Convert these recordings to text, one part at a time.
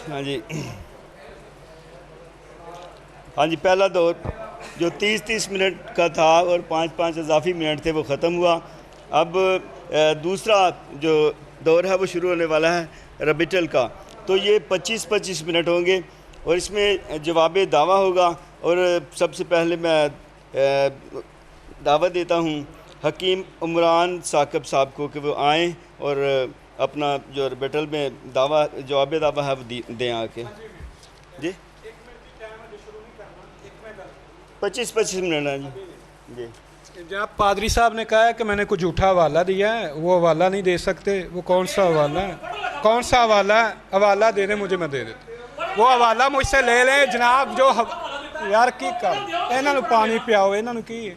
ہاں جی ہاں جی، پہلا دور جو 30 منٹ کا تھا اور 5 اضافی منٹ تھے وہ ختم ہوا. اب دوسرا جو دور ہے وہ شروع ہونے والا ہے ریبیٹل کا. تو یہ 25 منٹ ہوں گے اور اس میں جواب دعویٰ ہوگا. اور سب سے پہلے میں دعوت دیتا ہوں حکیم عمران ثاقب صاحب کو کہ وہ آئیں اور اپنا جو ریبیٹل میں جواب دعویٰ ہے وہ دیں آ کے. جی 25 منٹ ہے جی. جناب پادری صاحب نے کہا ہے کہ میں نے کوئی جھوٹا حوالہ دیا ہے، وہ حوالہ نہیں دے سکتے. وہ کون سا حوالہ ہے؟ کون سا حوالہ ہے؟ حوالہ دے دیں مجھے، میں دے دیتا. وہ حوالہ مجھ سے لے لیں جناب. جو یار کی کر انہوں پانی پیاؤ، انہوں کی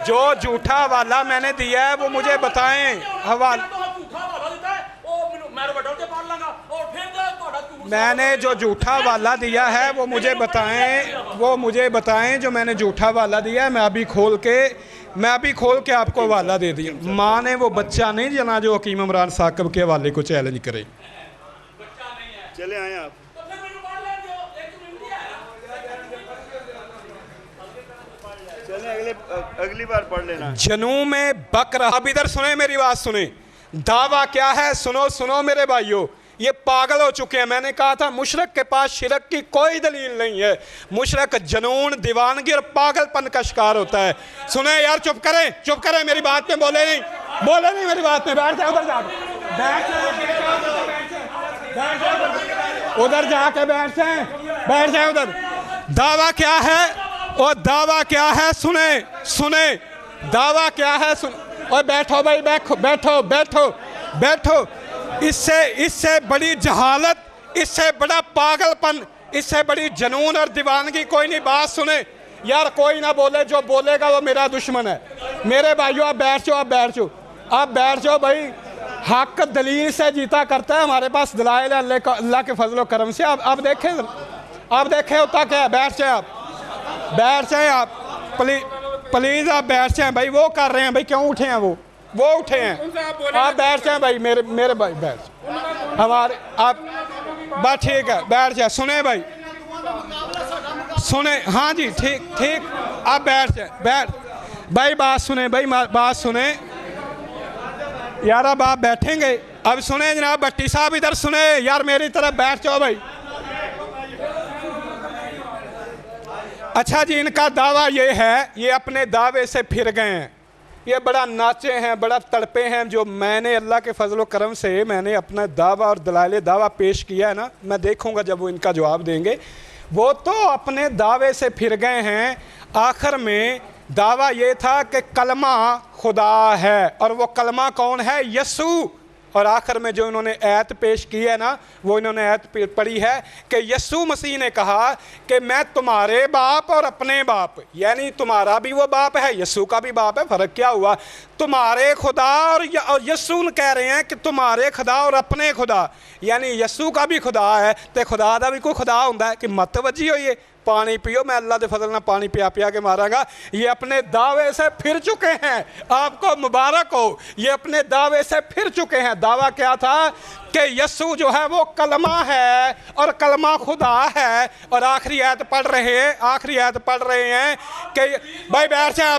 جو جھوٹا حوالہ میں نے دیا ہے وہ مجھے بتائیں. میں نے جو جھوٹا حوالہ دیا ہے وہ مجھے بتائیں جو میں نے جھوٹا حوالہ دیا ہے. میں ابھی کھول کے آپ کو حوالہ دے دیا. ماں نے وہ بچہ نہیں جنا جو حکیم عمران ثاقب کے حوالے کو چیلنج کرے. چلے آئیں آپ. اگلی بار پڑھ لینا. جنوں میں بک رہا. اب ادھر سنیں میری بات سنیں. دعویٰ کیا ہے؟ سنو میرے بھائیو. یہ پاگل ہو چکے ہیں. میں نے کہا تھا مشرک کے پاس شرک کی کوئی دلیل نہیں ہے. مشرک جنون، دیوانگی اور پاگل پن کا شکار ہوتا ہے. سنیں یار، چپ کریں میری بات میں. بولے نہیں میری بات میں. بیٹھ جائے ادھر جا کے بیٹھ جائے ادھر. دعویٰ کیا ہے؟ اور دعویٰ کیا ہے؟ سنیں دعویٰ کیا ہے. اور بیٹھو بھائی، بیٹھو. اس سے بڑی جہالت، اس سے بڑا پاگل پن، اس سے بڑی جنون اور دیوانگی کوئی نہیں. بات سنیں یار، کوئی نہ بولے. جو بولے گا وہ میرا دشمن ہے. میرے بھائیو آپ بیٹھ جاؤ بھائی. حق دلیل سے جیتا کرتا ہے. ہمارے پاس دلائل اللہ کے فضل و کرم سے. آپ دیکھیں ہوتا کیا ہے. بیٹھ جائیں آپ پلیز آپ بیٹھ جائیں بھائی. وہ کر رہے ہیں بھائی. کیوں اٹھے ہیں وہ اٹھے ہیں. آپ بیٹھ جائیں بھائی. میرے بھائی بیٹھ ہمارے. آپ بات ٹھیک ہے، بیٹھ جائیں. سنیں بھائی، سنیں. ہاں جی ٹھیک. آپ بیٹھ جائیں. بھائی بات سنیں یار. اب آپ بیٹھیں گے. اب سنیں جناب بٹی صاحب، ادھر سنیں یار. میری طرف بیٹھ جاؤ بھائی. اچھا جی، ان کا دعویٰ یہ ہے، یہ اپنے دعوے سے پھر گئے ہیں. یہ بڑا ناچے ہیں، بڑا تڑپے ہیں. جو میں نے اللہ کے فضل و کرم سے میں نے اپنا دعویٰ اور دلائل دعویٰ پیش کیا ہے نا، میں دیکھوں گا جب وہ ان کا جواب دیں گے. وہ تو اپنے دعوے سے پھر گئے ہیں. آخر میں دعویٰ یہ تھا کہ کلمہ خدا ہے، اور وہ کلمہ کون ہے؟ یسوع. اور آخر میں جو انہوں نے آیت پیش کی ہے نا، وہ انہوں نے آیت پڑھی ہے کہ یسوع مسیح نے کہا کہ میں تمہارے باپ اور اپنے باپ، یعنی تمہارا بھی وہ باپ ہے، یسوع کا بھی باپ ہے. فرق کیا ہوا؟ تمہارے خدا اور یسوع کہہ رہے ہیں کہ تمہارے خدا اور اپنے خدا، یعنی یسوع کا بھی خدا ہے تے خدا دا بھی کوئی خدا ہوندا ہے. کہ متوجہ ہوئیے. پانی پیو، میں اللہ دے فضل نہ پانی پیا کے مارا گا. یہ اپنے دعوے سے پھر چکے ہیں. آپ کو مبارک ہو. یہ اپنے دعوے سے پھر چکے ہیں. دعویٰ کیا تھا؟ کہ یسوع جو ہے وہ کلمہ ہے اور کلمہ خدا ہے. اور آخری آیت پڑھ رہے ہیں کہ بھائی بیٹھ جائیں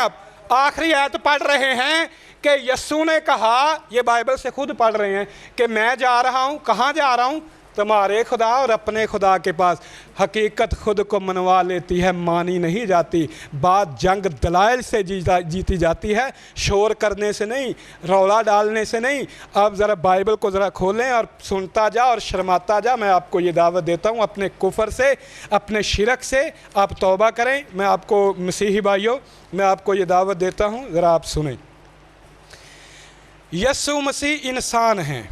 آپ. آخری آیت پڑھ رہے ہیں کہ یسوع نے کہا، یہ بائبل سے خود پڑھ رہے ہیں کہ میں جا رہا ہوں. کہاں جا رہا ہوں؟ تمہارے خدا اور اپنے خدا کے پاس. حقیقت خود کو منوا لیتی ہے، مانی نہیں جاتی. بات جنگ دلائل سے جیتی جاتی ہے، شور کرنے سے نہیں، رولا ڈالنے سے نہیں. آپ ذرا بائبل کو ذرا کھولیں اور سنتا جا اور شرماتا جا. میں آپ کو یہ دعوت دیتا ہوں اپنے کفر سے، اپنے شرک سے آپ توبہ کریں. میں آپ کو مسیحی بھائیوں، میں آپ کو یہ دعوت دیتا ہوں، ذرا آپ سنیں. یسوع مسیح انسان ہیں.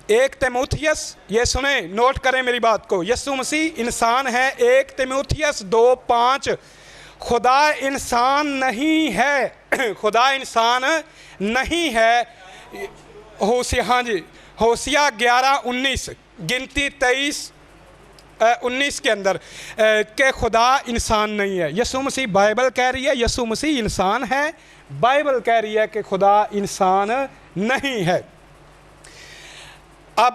1 تیموتھیوس، یہ سنیں، نوٹ کریں میری بات کو. یسوع مسیح انسان ہے. 1 تیموتھیوس 2:5. خدا انسان نہیں ہے. خدا انسان نہیں ہے. ہاں جی، ہوسیہ 11:19، گنتی 23:19 کے اندر کہ خدا انسان نہیں ہے. یسوع مسیح، بائبل کہہ رہی ہے یسوع مسیح انسان ہے. بائبل کہہ رہی ہے کہ خدا انسان نہیں ہے. اب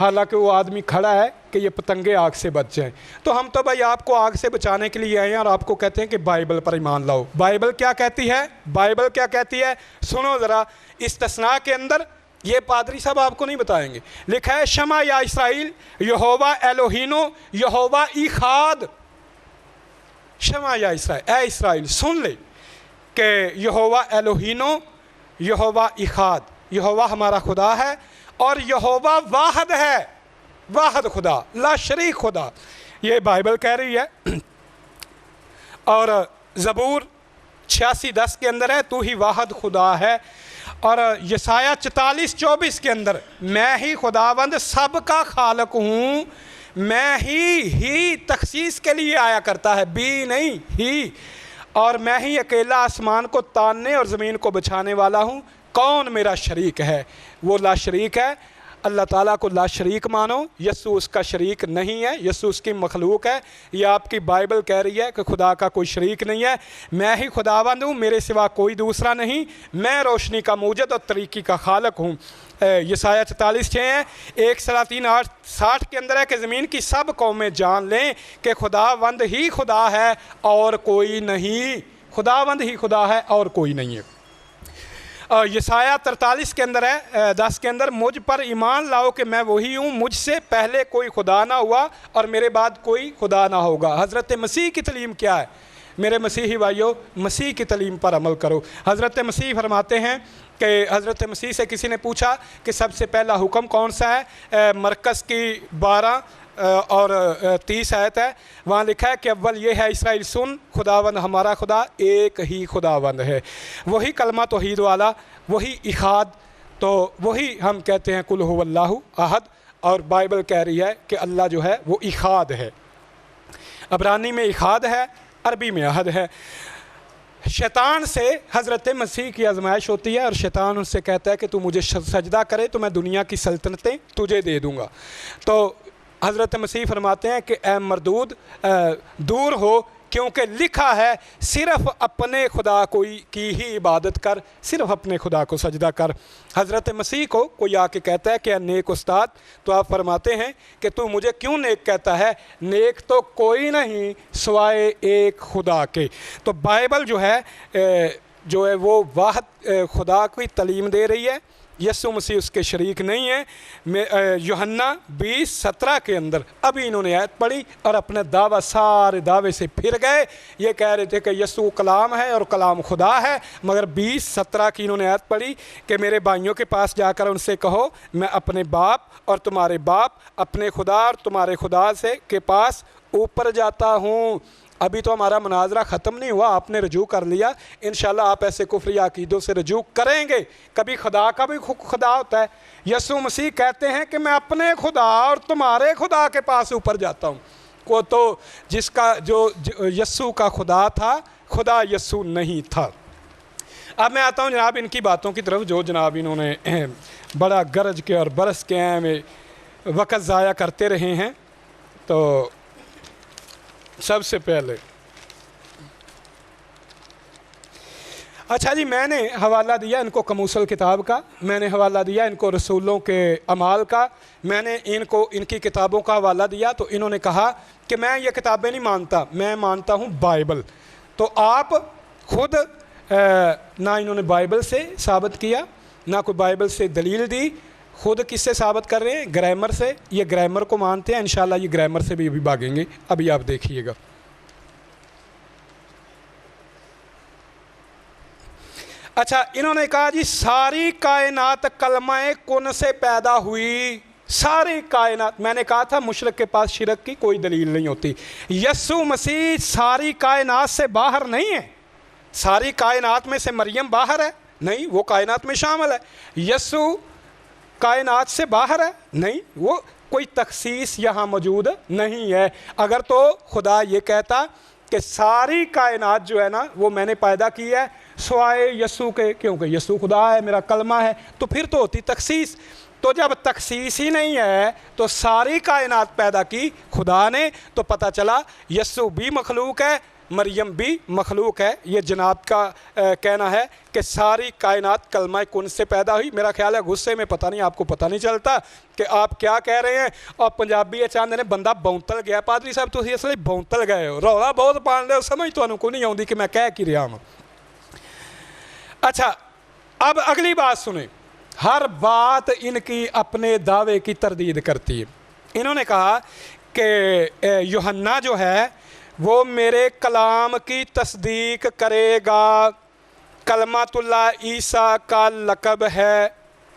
حالانکہ وہ آدمی کھڑا ہے کہ یہ پتنگے آگ سے بچ جائیں۔ تو ہم تو بھائی آپ کو آگ سے بچانے کے لیے آئے ہیں اور آپ کو کہتے ہیں کہ بائبل پر ایمان لاؤ۔ بائبل کیا کہتی ہے؟ بائبل کیا کہتی ہے؟ سنو ذرا، استثناء کے اندر یہ پادری صاحب آپ کو نہیں بتائیں گے، لکھا ہے شمع یا اسرائیل یہوہ الوہینو یہوہ ایخاد۔ شمع یا اسرائیل، اے اسرائیل سن لے کہ یہوہ الوہینو یہوہ ایخاد، یہوہ ہمارا خدا ہے اور یہوہ واحد ہے، واحد خدا، لا شریک خدا، یہ بائبل کہہ رہی ہے۔ اور زبور 86:10 کے اندر ہے تو ہی واحد خدا ہے، اور یسایہ 44:24 کے اندر میں ہی خداوند سب کا خالق ہوں، میں ہی تخصیص کے لیے آیا کرتا ہے، بھی نہیں ہی، اور میں ہی اکیلا آسمان کو تاننے اور زمین کو بچھانے والا ہوں، کون میرا شریک ہے؟ وہ لا شریک ہے۔ اللہ تعالیٰ کو لا شریک مانو، یسوع اس کا شریک نہیں ہے، یسوع اس کی مخلوق ہے۔ یہ آپ کی بائبل کہہ رہی ہے کہ خدا کا کوئی شریک نہیں ہے، میں ہی خداوند ہوں، میرے سوا کوئی دوسرا نہیں، میں روشنی کا موجد اور طریقی کا خالق ہوں۔ یسایہ 44:6 ہے۔ 1:30-8 کے اندر ہے کہ زمین کی سب قومیں جان لیں کہ خداوند ہی خدا ہے اور کوئی نہیں، خداوند ہی خدا ہے اور کوئی نہیں ہے۔ یسایہ 43 کے اندر ہے 10 کے اندر، مجھ پر ایمان لاؤ کہ میں وہی ہوں، مجھ سے پہلے کوئی خدا نہ ہوا اور میرے بعد کوئی خدا نہ ہوگا۔ حضرت مسیح کی تعلیم کیا ہے؟ میرے مسیحی بھائیو، مسیح کی تعلیم پر عمل کرو۔ حضرت مسیح فرماتے ہیں کہ حضرت مسیح سے کسی نے پوچھا کہ سب سے پہلا حکم کون سا ہے؟ مرکز کی 12 اور 30 آیت ہے، وہاں لکھا ہے کہ اول یہ ہے اسرائیل سن، خداوند ہمارا خدا ایک ہی خداوند ہے، وہی کلمہ توحید والا، وہی اخاد، تو وہی ہم کہتے ہیں قل هو اللہ احد، اور بائبل کہہ رہی ہے کہ اللہ جو ہے وہ اخاد ہے۔ عبرانی میں اخاد ہے، عربی میں احد ہے۔ شیطان سے حضرت مسیح کی آزمائش ہوتی ہے اور شیطان ان سے کہتا ہے کہ تو مجھے سجدہ کرے تو میں دنیا کی سلطنتیں تجھے دے دوں گا۔ تو حضرت مسیح فرماتے ہیں کہ اے مردود دور ہو، کیونکہ لکھا ہے صرف اپنے خدا کی ہی عبادت کر، صرف اپنے خدا کو سجدہ کر۔ حضرت مسیح کو کوئی آ کے کہتا ہے کہ اے نیک استاد، تو آپ فرماتے ہیں کہ تو مجھے کیوں نیک کہتا ہے؟ نیک تو کوئی نہیں سوائے ایک خدا کے۔ تو بائبل جو ہے وہ واحد خدا کی تعلیم دے رہی ہے، یسوع مسیح اس کے شریک نہیں ہے۔ یوحنا 20:17 کے اندر ابھی انہوں نے آیت پڑھی اور اپنے سارے دعوے سے پھر گئے، یہ کہہ رہے تھے کہ یسوع کلام ہے اور کلام خدا ہے، مگر 20:17 کی انہوں نے آیت پڑھی کہ میرے بھائیوں کے پاس جا کر ان سے کہو میں اپنے باپ اور تمہارے باپ، اپنے خدا اور تمہارے خدا کے پاس اوپر جاتا ہوں۔ ابھی تو ہمارا مناظرہ ختم نہیں ہوا، آپ نے رجوع کر لیا، انشاءاللہ آپ ایسے کفری عقیدوں سے رجوع کریں گے۔ کبھی خدا کا بھی خدا ہوتا ہے، یسوع مسیح کہتے ہیں کہ میں اپنے خدا اور تمہارے خدا کے پاس اوپر جاتا ہوں۔ کو تو جس کا جو یسوع کا خدا تھا، خدا یسوع نہیں تھا۔ اب میں آتا ہوں جناب ان کی باتوں کی طرف جو جناب انہوں نے بڑا گرج کے اور برس کے میں وقت ضائع کرتے رہے ہیں۔ تو سب سے پہلے اچھا جی، میں نے حوالہ دیا ان کو کموسل کتاب کا، میں نے حوالہ دیا ان کو رسولوں کے اعمال کا، میں نے ان کو ان کی کتابوں کا حوالہ دیا، تو انہوں نے کہا کہ میں یہ کتابیں نہیں مانتا، میں مانتا ہوں بائبل۔ تو آپ خود نہ انہوں نے بائبل سے ثابت کیا، نہ کوئی بائبل سے دلیل دی، خود کس سے ثابت کر رہے ہیں؟ گرامر سے۔ یہ گرامر کو مانتے ہیں، انشاءاللہ یہ گرامر سے بھی ابھی بھاگیں گے، ابھی آپ دیکھیے گا۔ اچھا، انہوں نے کہا جی ساری کائنات کلمہ کن سے پیدا ہوئی، ساری کائنات۔ میں نے کہا تھا مشرک کے پاس شرک کی کوئی دلیل نہیں ہوتی۔ یسوع مسیح ساری کائنات سے باہر نہیں ہے، ساری کائنات میں سے مریم باہر ہے نہیں، وہ کائنات میں شامل ہے۔ یسوع کائنات سے باہر ہے نہیں، وہ کوئی تخصیص یہاں موجود نہیں ہے۔ اگر تو خدا یہ کہتا کہ ساری کائنات جو ہے نا وہ میں نے پیدا کی ہے سوائے یسوع کے، کیونکہ یسوع خدا ہے، میرا کلمہ ہے، تو پھر تو ہوتی تخصیص۔ تو جب تخصیص ہی نہیں ہے تو ساری کائنات پیدا کی خدا نے، تو پتہ چلا یسوع بھی مخلوق ہے، مریم بھی مخلوق ہے. یہ جناب کا کہنا ہے کہ ساری کائنات کلمہ کن سے پیدا ہوئی. میرا خیال ہے غصے میں پتہ نہیں آپ کو پتہ نہیں چلتا کہ آپ کیا کہہ رہے ہیں. اور پنجابی چاہتے ہیں بندہ بونتل گیا. پادری صاحب تسی اس لیے بونتل گئے ہو, رولا بہت پان لے, سمجھ تمہیں کو نہیں آتی کہ میں کہہ کی رہا ہوں. اچھا اب اگلی بات سنیں. ہر بات ان کی اپنے دعوے کی تردید کرتی ہے. انہوں نے کہا کہ یوحنا جو ہے وہ میرے کلام کی تصدیق کرے گا, کلمۃ اللہ عیسیٰ کا لقب ہے.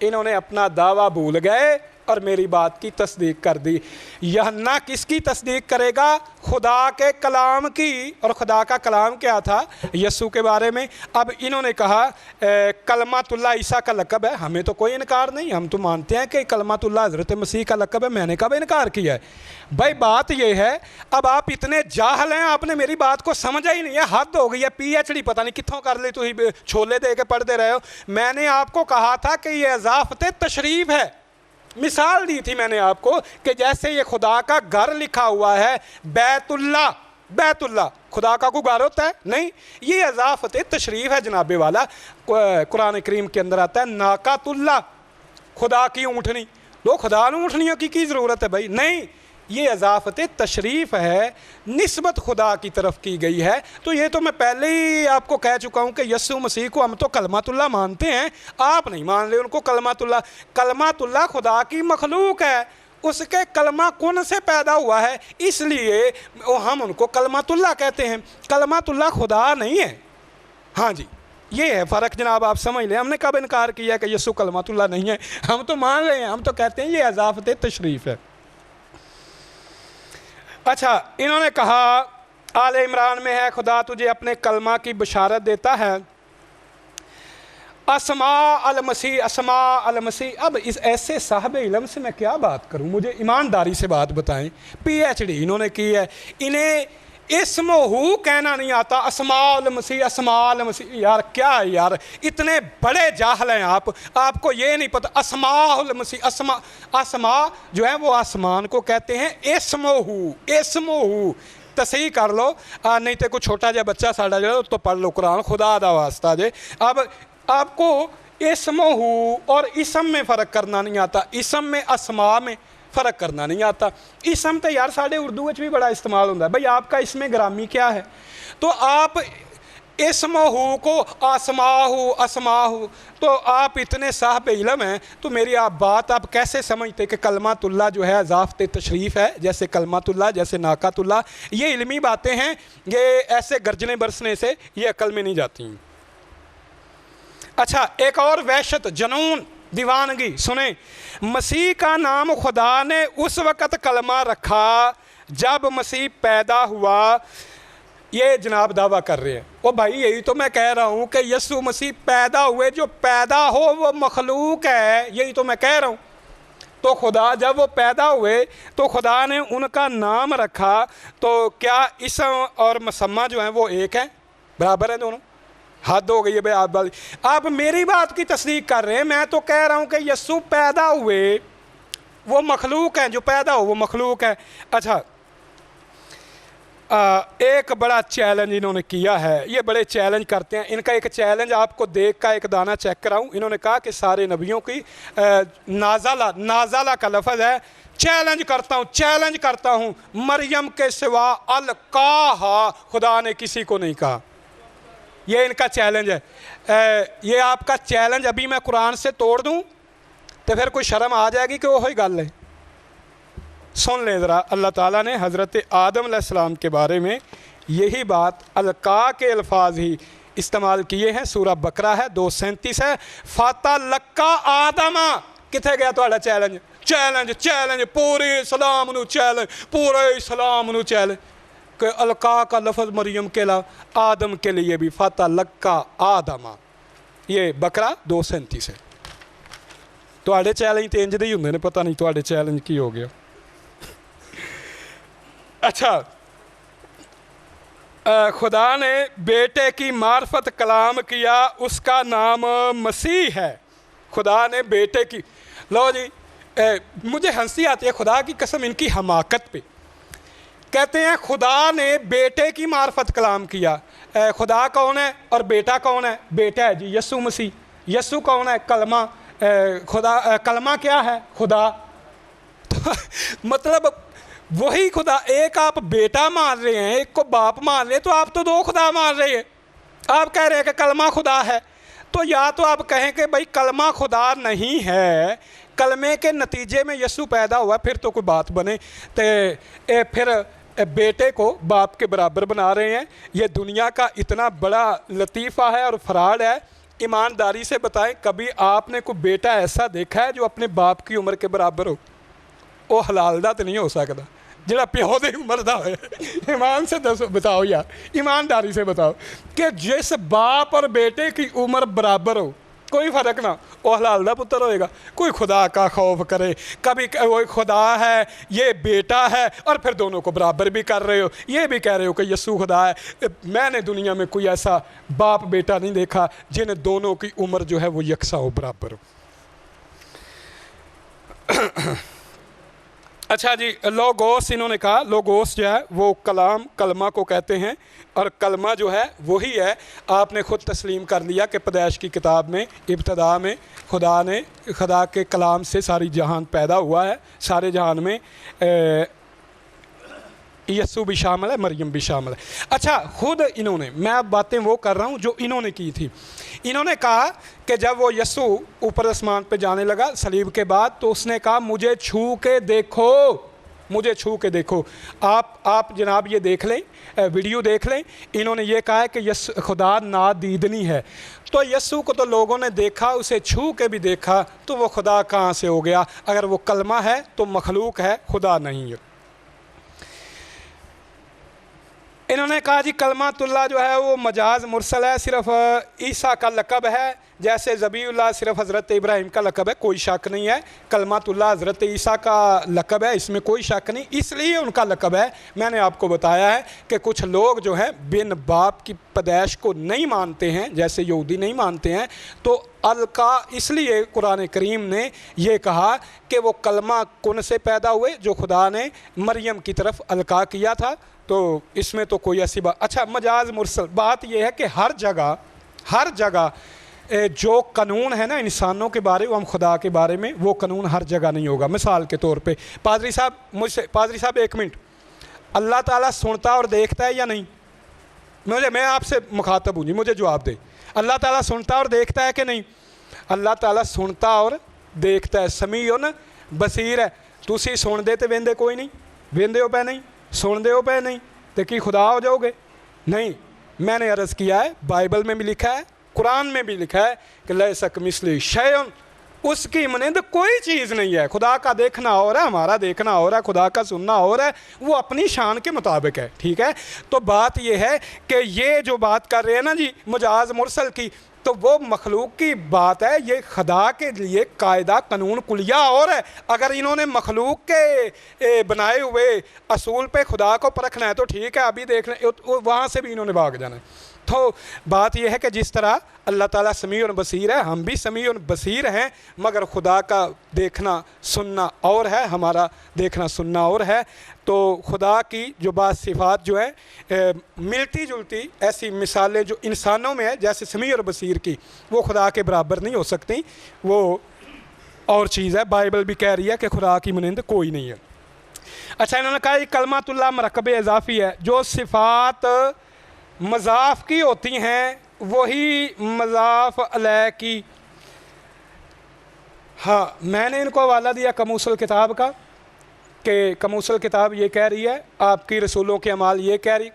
انہوں نے اپنا دعویٰ بھول گئے اور میری بات کی تصدیق کر دی. یوحنا کس کی تصدیق کرے گا؟ خدا کے کلام کی. اور خدا کا کلام کیا تھا؟ یسوع کے بارے میں. اب انہوں نے کہا کلمۃ اللہ عیسیٰ کا لقب ہے. ہمیں تو کوئی انکار نہیں, ہم تو مانتے ہیں کہ کلمۃ اللہ حضرت مسیح کا لقب ہے. میں نے کب انکار کیا ہے بھائی؟ بات یہ ہے, اب آپ اتنے جاہل ہیں, آپ نے میری بات کو سمجھا ہی نہیں ہے. حد ہو گئی ہے. پی ایچ ڈی پتہ نہیں کتوں کر لی, تو چھولے دے کے پڑھتے رہے ہو. میں نے آپ کو کہا تھا کہ یہ اضافت تشریف ہے. مثال دی تھی میں نے آپ کو کہ جیسے یہ خدا کا گھر لکھا ہوا ہے بیت اللہ, بیت اللہ خدا کا کوئی گھر ہوتا ہے نہیں, یہ اضافت تشریف ہے جناب والا. قرآن کریم کے اندر آتا ہے ناقۃ اللہ, خدا کی اونٹنی. لو خدا نے اونٹنیوں کی ضرورت ہے بھائی؟ نہیں, یہ اضافت تشریف ہے, نسبت خدا کی طرف کی گئی ہے. تو یہ تو میں پہلے ہی آپ کو کہہ چکا ہوں کہ یسوع مسیح کو ہم تو کلمۃ اللہ مانتے ہیں, آپ نہیں مان رہے ان کو کلمۃ اللہ. کلمۃ اللہ خدا کی مخلوق ہے, اس کے کلمہ کن سے پیدا ہوا ہے, اس لیے ہم ان کو کلمۃ اللہ کہتے ہیں. کلمۃ اللہ خدا نہیں ہے. ہاں جی, یہ ہے فرق جناب, آپ سمجھ لیں. ہم نے کب انکار کیا کہ یسوع کلمۃ اللہ نہیں ہے؟ ہم تو مان رہے ہیں, ہم تو کہتے ہیں یہ اضافت تشریف ہے. اچھا انہوں نے کہا آل عمران میں ہے خدا تجھے اپنے کلمہ کی بشارت دیتا ہے. اسماء المسیح, اسماء المسیح. اب اس ایسے صاحب علم سے میں کیا بات کروں, مجھے ایمانداری سے بات بتائیں. پی ایچ ڈی انہوں نے کی ہے, انہیں اسم ہو کہنا نہیں آتا. اسماء المسیح, اسماء المسیح. یار کیا ہے یار, اتنے بڑے جاہل ہیں آپ, آپ کو یہ نہیں پتہ. اسماء المسیح, اسماء جو ہے وہ آسمان کو کہتے ہیں. اسم ہو, اسم ہو تصحیح کر لو, نہیں تو کوئی چھوٹا جا بچہ ساڑھا جو تو پڑھ لو قرآن, خدا دا واسطہ جے. اب آپ کو اسم ہو اور اسم میں فرق کرنا نہیں آتا, اسم میں اسماء میں فرق کرنا نہیں آتا. اسم تو یار ساڑھے اردو میں بھی بڑا استعمال ہوتا ہے بھائی. آپ کا اسم گرامی کیا ہے؟ تو آپ اسم ہو کو آسماء ہو, اسماء ہو, تو آپ اتنے صاحب علم ہیں تو میری آپ بات آپ کیسے سمجھتے کہ کلمۃ اللہ جو ہے اضافت تشریف ہے, جیسے کلمۃ اللہ, جیسے ناقۃ اللہ. یہ علمی باتیں ہیں, یہ ایسے گرجنے برسنے سے یہ عقل میں نہیں جاتی ہیں. اچھا ایک اور وحشت, جنون, دیوانگی سنیں. مسیح کا نام خدا نے اس وقت کلمہ رکھا جب مسیح پیدا ہوا. یہ جناب دعویٰ کر رہے ہیں. او بھائی یہی تو میں کہہ رہا ہوں کہ یسوع مسیح پیدا ہوئے, جو پیدا ہو وہ مخلوق ہے, یہی تو میں کہہ رہا ہوں. تو خدا جب وہ پیدا ہوئے تو خدا نے ان کا نام رکھا, تو کیا اسم اور مسمہ جو ہیں وہ ایک ہیں, برابر ہیں دونوں؟ حد ہو گئی ہے بھائی. آپ میری بات کی تصدیق کر رہے ہیں. میں تو کہہ رہا ہوں کہ یسوع پیدا ہوئے وہ مخلوق ہیں, جو پیدا ہو وہ مخلوق ہے. اچھا ایک بڑا چیلنج انہوں نے کیا ہے, یہ بڑے چیلنج کرتے ہیں. ان کا ایک چیلنج آپ کو دیکھ کا ایک دانہ چیک کراؤں. انہوں نے کہا کہ سارے نبیوں کی نازلہ, نازلہ کا لفظ ہے. چیلنج کرتا ہوں, مریم کے سوا القاہا, خدا نے کسی کو نہیں کہا. یہ ان کا چیلنج ہے. یہ آپ کا چیلنج ابھی میں قرآن سے توڑ دوں تو پھر کوئی شرم آ جائے گی کہ وہی گل ہے. سن لیں ذرا, اللہ تعالیٰ نے حضرت آدم علیہ السلام کے بارے میں یہی بات القا کے الفاظ ہی استعمال کیے ہیں. سورہ بقرہ ہے 237 ہے. فَتَلَقَّى آدَمَ. کتنے گیا تھوڑا چیلنج؟ چیلنج پورے اسلام نو چیلنج, پورے اسلام نو چیلنج کہ القا کا لفظ مریم کے علاوہ آدم کے لیے بھی فَتَلَقَّى آدَمَ. یہ بقرہ 237 ہے. تھوڑے چیلنج تو انج دے ہی ہوندے نے, پتہ نہیں تھوڑے چیلنج کی ہو گیا. اچھا خدا نے بیٹے کی معرفت کلام کیا, اس کا نام مسیح ہے. خدا نے بیٹے کی, لو جی مجھے ہنسی آتی ہے خدا کی قسم ان کی حماقت پہ. کہتے ہیں خدا نے بیٹے کی معرفت کلام کیا. خدا کون ہے اور بیٹا کون ہے؟ بیٹا ہے جی یسوع مسیح. یسوع کون ہے؟ کلمہ. خدا کلمہ کیا ہے؟ خدا. مطلب وہی خدا. ایک آپ بیٹا مان رہے ہیں، ایک کو باپ مان رہے ہیں، تو آپ تو دو خدا مان رہے ہیں. آپ کہہ رہے ہیں کہ کلمہ خدا ہے، تو یا تو آپ کہیں کہ بھائی کلمہ خدا نہیں ہے، کلمے کے نتیجے میں یسوع پیدا ہوا، پھر تو کوئی بات بنے. تو پھر بیٹے کو باپ کے برابر بنا رہے ہیں. یہ دنیا کا اتنا بڑا لطیفہ ہے اور فراڈ ہے. ایمانداری سے بتائیں، کبھی آپ نے کوئی بیٹا ایسا دیکھا ہے جو اپنے باپ کی عمر کے برابر ہو؟ وہ حلال دا تو نہیں ہو سکتا جڑا پیو دی عمر دا ہوئے. ایمان سے بتاؤ یار، ایمانداری سے بتاؤ کہ جس باپ اور بیٹے کی عمر برابر ہو، کوئی فرق نہ، وہ حلال دا پتر ہوئے گا. کوئی خدا کا خوف کرے، کبھی وہ خدا ہے یہ بیٹا ہے، اور پھر دونوں کو برابر بھی کر رہے ہو. یہ بھی کہہ رہے ہو کہ یسوع خدا ہے. میں نے دنیا میں کوئی ایسا باپ بیٹا نہیں دیکھا جن دونوں کی عمر جو ہے وہ یکساں ہو، برابر ہو. اچھا جی، لوگوس انہوں نے کہا. لوگوس جو ہے وہ کلام، کلمہ کو کہتے ہیں، اور کلمہ جو ہے وہی ہے. آپ نے خود تسلیم کر لیا کہ پیدائش کی کتاب میں ابتدا میں خدا کے کلام سے ساری جہان پیدا ہوا ہے. سارے جہان میں یسوع بھی شامل ہے، مریم بھی شامل ہے. اچھا، خود انہوں نے، میں اب باتیں وہ کر رہا ہوں جو انہوں نے کی تھی. انہوں نے کہا کہ جب وہ یسوع اوپر آسمان پہ جانے لگا صلیب کے بعد، تو اس نے کہا مجھے چھو کے دیکھو، مجھے چھو کے دیکھو. آپ جناب یہ دیکھ لیں، ویڈیو دیکھ لیں. انہوں نے یہ کہا ہے کہ خدا نادیدنی ہے. تو یسوع کو تو لوگوں نے دیکھا، اسے چھو کے بھی دیکھا، تو وہ خدا کہاں سے ہو گیا؟ اگر وہ کلمہ ہے تو مخلوق ہے، خدا نہیں ہے. انہوں نے کہا جی کلمۃ اللہ جو ہے وہ مجاز مرسل ہے، صرف عیسیٰ کا لقب ہے، جیسے ذبیح اللہ صرف حضرت ابراہیم کا لقب ہے، کوئی شک نہیں ہے. کلمۃ اللہ حضرت عیسیٰ کا لقب ہے، اس میں کوئی شک نہیں، اس لیے ان کا لقب ہے. میں نے آپ کو بتایا ہے کہ کچھ لوگ جو ہیں بن باپ کی پیدائش کو نہیں مانتے ہیں، جیسے یہودی نہیں مانتے ہیں، تو القا، اس لیے قرآن کریم نے یہ کہا کہ وہ کلمہ کن سے پیدا ہوئے جو خدا نے مریم کی طرف القا کیا تھا. تو اس میں تو کوئی ایسی بات. اچھا، مجاز مرسل، بات یہ ہے کہ ہر جگہ جو قانون ہے نا انسانوں کے بارے، وہ ہم خدا کے بارے میں، وہ قانون ہر جگہ نہیں ہوگا. مثال کے طور پہ پادری صاحب ایک منٹ، اللہ تعالیٰ سنتا اور دیکھتا ہے یا نہیں؟ میں آپ سے مخاطب ہوں جی، مجھے جواب دے. اللہ تعالیٰ سنتا اور دیکھتا ہے کہ نہیں؟ اللہ تعالیٰ سنتا اور دیکھتا ہے، سمیع بصیر ہے. تسی سن دے تے ویندے کوئی نہیں، ویندے ہو پہ نہیں، سن دے ہو پہ نہیں، تو کی خدا ہو جاؤ گے؟ نہیں. میں نے عرض کیا ہے، بائبل میں بھی لکھا ہے، قرآن میں بھی لکھا ہے کہ لیس کمثلہ شیء، اس کی مانند کوئی چیز نہیں ہے. خدا کا دیکھنا اور ہے، ہمارا دیکھنا اور ہے، خدا کا سننا اور ہے، وہ اپنی شان کے مطابق ہے. ٹھیک ہے، تو بات یہ ہے کہ یہ جو بات کر رہے ہیں نا جی مجاز مرسل کی، تو وہ مخلوق کی بات ہے. یہ خدا کے لیے قاعدہ قانون کلیہ اور ہے. اگر انہوں نے مخلوق کے بنائے ہوئے اصول پہ خدا کو پرکھنا ہے تو ٹھیک ہے، ابھی دیکھ لیں، وہاں سے بھی انہوں نے بھاگ جانا ہے. تو بات یہ ہے کہ جس طرح اللہ تعالیٰ سمیع اور بصیر ہے، ہم بھی سمیع اور بصیر ہیں، مگر خدا کا دیکھنا سننا اور ہے، ہمارا دیکھنا سننا اور ہے. تو خدا کی جو بعض صفات جو ہیں ملتی جلتی ایسی مثالیں جو انسانوں میں ہے جیسے سمیع اور بصیر کی، وہ خدا کے برابر نہیں ہو سکتی، وہ اور چیز ہے. بائبل بھی کہہ رہی ہے کہ خدا کی مانند کوئی نہیں ہے. اچھا، انہوں نے کہا یہ کلمۃ اللہ مرکب اضافی ہے. جو صفات مضاف کی ہوتی ہیں وہی مضاف علیہ کی. ہاں، میں نے ان کو حوالہ دیا کموسل کتاب کا کہ کموسل کتاب یہ کہہ رہی ہے، آپ کی رسولوں کے اعمال یہ کہہ رہی،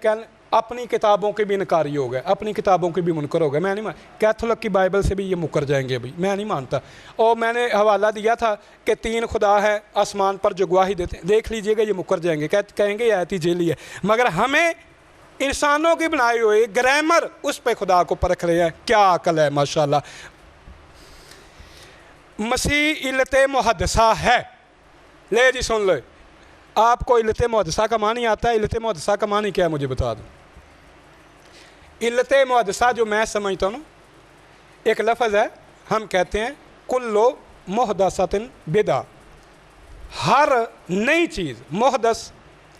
اپنی کتابوں کے بھی انکاری ہو گئے، اپنی کتابوں کے بھی منکر ہو گئے. میں نہیں کیتھولک کی بائبل سے بھی یہ مکر جائیں گے ابھی، میں نہیں مانتا. اور میں نے حوالہ دیا تھا کہ 3 خدا ہے آسمان پر جو گواہی دیتے ہیں، دیکھ لیجئے گا یہ مکر جائیں گے، کہیں گے یہ آیت جیلی ہے. مگر ہمیں انسانوں کی بنائی ہوئی گرامر، اس پہ خدا کو پرکھ رہے ہیں. کیا عقل ہے ماشاءاللہ. مسیح علت محدثہ ہے. لے جی سن لے، آپ کو علت محدثہ کا معنی آتا ہے؟ علت محدثہ کا معنی کیا ہے مجھے بتا دوں. علت محدثہ جو میں سمجھتا ہوں نا، ایک لفظ ہے، ہم کہتے ہیں کلو محدثۃ بدعہ. ہر نئی چیز، محدث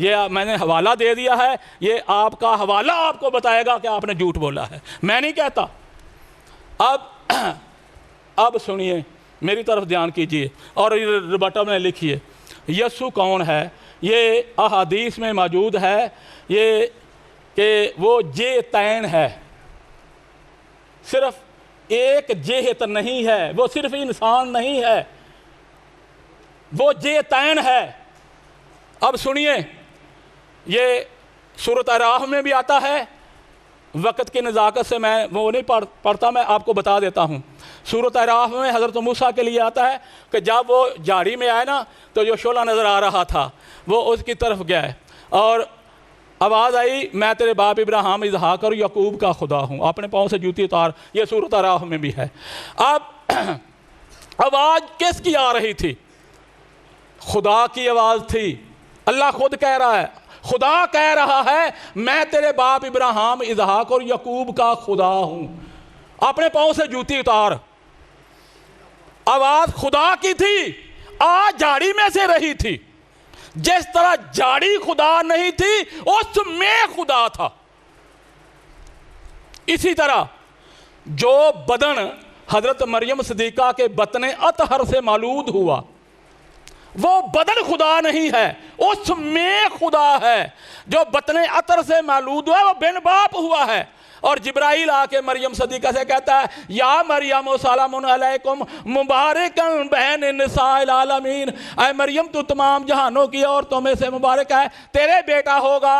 یہ میں نے حوالہ دے دیا ہے، یہ آپ کا حوالہ آپ کو بتائے گا کہ آپ نے جھوٹ بولا ہے، میں نہیں کہتا۔ اب سنیے، میری طرف دھیان کیجئے اور ربٹم نے لکھیے یسوع کون ہے۔ یہ احادیث میں موجود ہے یہ کہ وہ جے تین ہے، صرف ایک جہت نہیں ہے، وہ صرف انسان نہیں ہے، وہ جے تین ہے۔ اب سنیے، یہ سورۃ اعراف میں بھی آتا ہے، وقت کی نزاکت سے میں وہ نہیں پڑھتا، میں آپ کو بتا دیتا ہوں۔ سورۃ اعراف میں حضرت موسیٰ کے لیے آتا ہے کہ جب وہ جھاڑی میں آئے نا تو جو شعلہ نظر آ رہا تھا وہ اس کی طرف گیا ہے اور آواز آئی، میں تیرے باپ ابراہیم اسحاق اور یعقوب کا خدا ہوں، اپنے پاؤں سے جوتی اتار۔ یہ سورۃ اعراف میں بھی ہے۔ اب آواز کس کی آ رہی تھی؟ خدا کی آواز تھی۔ اللہ خود کہہ رہا ہے، خدا کہہ رہا ہے میں تیرے باپ ابراہیم اسحاق اور یعقوب کا خدا ہوں، اپنے پاؤں سے جوتی اتار۔ آواز خدا کی تھی، آج جھاڑی میں سے رہی تھی۔ جس طرح جھاڑی خدا نہیں تھی اس میں خدا تھا، اسی طرح جو بدن حضرت مریم صدیقہ کے بطن اطہر سے مولود ہوا وہ بدن خدا نہیں ہے، اس میں خدا ہے۔ جو بطن اطہر سے مولود ہوا وہ بن باپ ہوا ہے۔ اور جبرائیل آ کے مریم صدیقہ سے کہتا ہے یا مریم سلام علیکم مبارکن بین نساء العالمین، اے مریم تو تمام جہانوں کی عورتوں میں سے مبارک ہے، تیرے بیٹا ہوگا،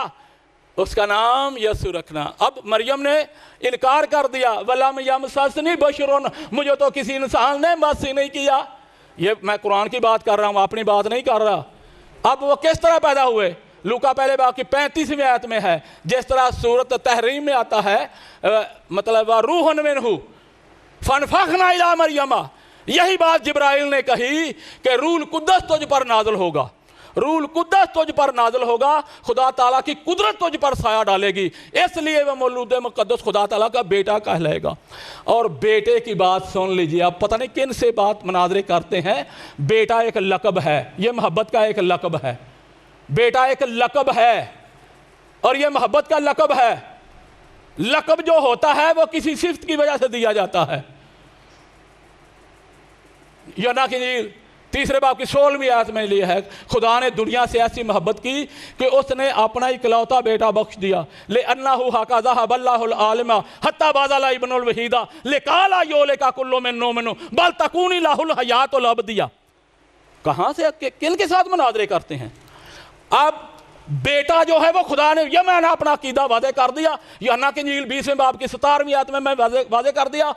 اس کا نام یسوع رکھنا۔ اب مریم نے انکار کر دیا، وَلَمْ يَمْسَسْنِي بَشَرٌ، مجھے تو کسی انسان نے مس ہی نہیں کیا۔ یہ میں قرآن کی بات کر رہا ہوں، اپنی بات نہیں کر رہا۔ اب وہ کس طرح پیدا ہوئے؟ لوکا پہلے باب کی 35ویں آیت میں ہے، جس طرح سورۃ تحریم میں آتا ہے مطلب روحٌ منہ فانفخنا الی مریم، یہی بات جبرائیل نے کہی کہ روح القدس تجھ پر نازل ہوگا، روح القدس تجھ پر نازل ہوگا، خدا تعالیٰ کی قدرت تجھ پر سایہ ڈالے گی، اس لیے وہ مولود مقدس خدا تعالیٰ کا بیٹا کہلائے گا۔ اور بیٹے کی بات سن لیجئے، آپ پتہ نہیں کن سے بات مناظرے کرتے ہیں۔ بیٹا ایک لقب ہے، یہ محبت کا ایک لقب ہے۔ بیٹا ایک لقب ہے اور یہ محبت کا لقب ہے۔ لقب جو ہوتا ہے وہ کسی صفت کی وجہ سے دیا جاتا ہے۔ یوحنا کی انجیل 3 باب کی 16ویں آیت میں یہ ہے، خدا نے دنیا سے ایسی محبت کی کہ اس نے اپنا اکلوتا بیٹا بخش دیا، لِأَنَّهُ هَكَذَا حَبَّ اللَّهُ الْعَالِمَ حَتَّى بَعَثَ الْابْنَ الْوَحِيدَ لِكَيْ لَا يُهْلِكَ كُلُّ مَن يُؤْمِنُ بَلْ تَكُونَ لَهُ الْحَيَاةُ الْأَبَدِيَّةُ۔ کہاں سے کن کے ساتھ مناظرے کرتے ہیں؟ اب بیٹا جو ہے وہ خدا نے، یہ میں نے اپنا عقیدہ واضح کر دیا۔ یوحنا کی انجیل 20ویں باب کی 17ویں آیت میں واضح کر دیا،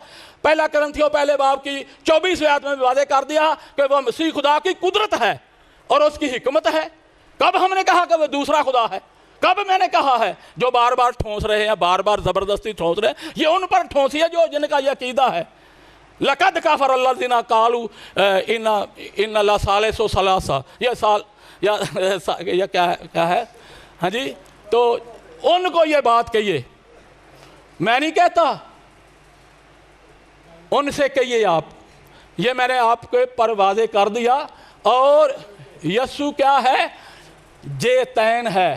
پہلا کرنتھیوں پہلے باب کی 24ویں آیت میں واضح کر دیا کہ وہ مسیح خدا کی قدرت ہے اور اس کی حکمت ہے۔ کب ہم نے کہا کہ وہ دوسرا خدا ہے؟ کب میں نے کہا ہے؟ جو بار بار ٹھونس رہے ہیں، بار بار زبردستی ٹھونس رہے ہیں، یہ ان پر ٹھونسی ہے جن کا یہ عقیدہ ہے۔ لَقَدْ كَفَرَ الَّذِينَ قَالُوا إِنَّ اللَّهَ ثَالِثُ ثَلَاثَةٍ، یہ کیا ہے؟ ہاں جی، تو ان کو یہ بات کہیے، میں نہیں کہتا، ان سے کہیے آپ، یہ میں نے آپ کے پر واضح کر دیا۔ اور یسوع کیا ہے؟ جے تین ہے،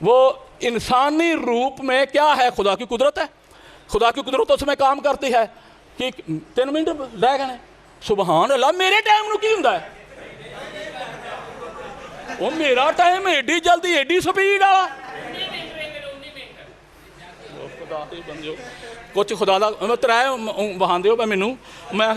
وہ انسانی روپ میں کیا ہے؟ خدا کی قدرت ہے۔ خدا کی قدرت اس میں کام کرتی ہے کہ 3 منٹ رہ گئے، سبحان اللہ، میرے ٹائم نو کی ہوں ہے وہ میرا ٹائم ایڈی جلدی ایڈی سپیڈ آ کچھ خدا دا ترائے وہاں دیو پہ مینوں میں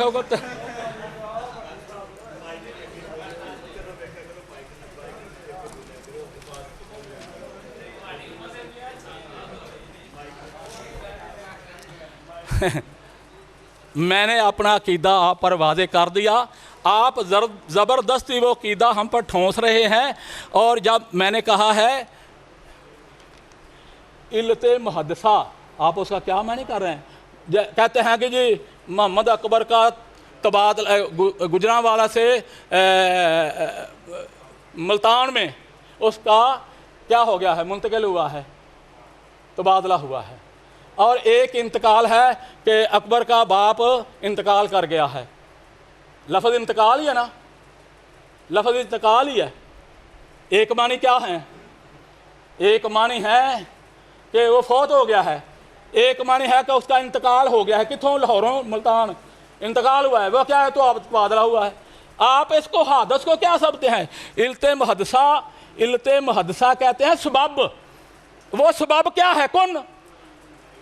میں نے اپنا عقیدہ آپ پر واضح کر دیا، آپ زبردستی وہ عقیدہ ہم پر ٹھونس رہے ہیں۔ اور جب میں نے کہا ہے علت محدثہ، آپ اس کا کیا معنی کر رہے ہیں؟ کہتے ہیں کہ جی محمد اکبر کا تبادلہ گجرانوالہ سے ملتان میں اس کا کیا ہو گیا ہے؟ منتقل ہوا ہے، تبادلہ ہوا ہے۔ اور ایک انتقال ہے کہ اکبر کا باپ انتقال کر گیا ہے۔ لفظ انتقال ہی ہے نا، لفظ انتقال ہی ہے۔ ایک معنی کیا ہے؟ ایک معنی ہے کہ وہ فوت ہو گیا ہے، ایک معنی ہے کہ اس کا انتقال ہو گیا ہے، کتوں لاہوروں ملتان انتقال ہوا ہے، وہ کیا ہے تو تبادلہ ہوا ہے۔ آپ اس کو حادث کو کیا سمجھتے ہیں؟ علت محدثہ کہتے ہیں سبب، وہ سبب کیا ہے؟ کن،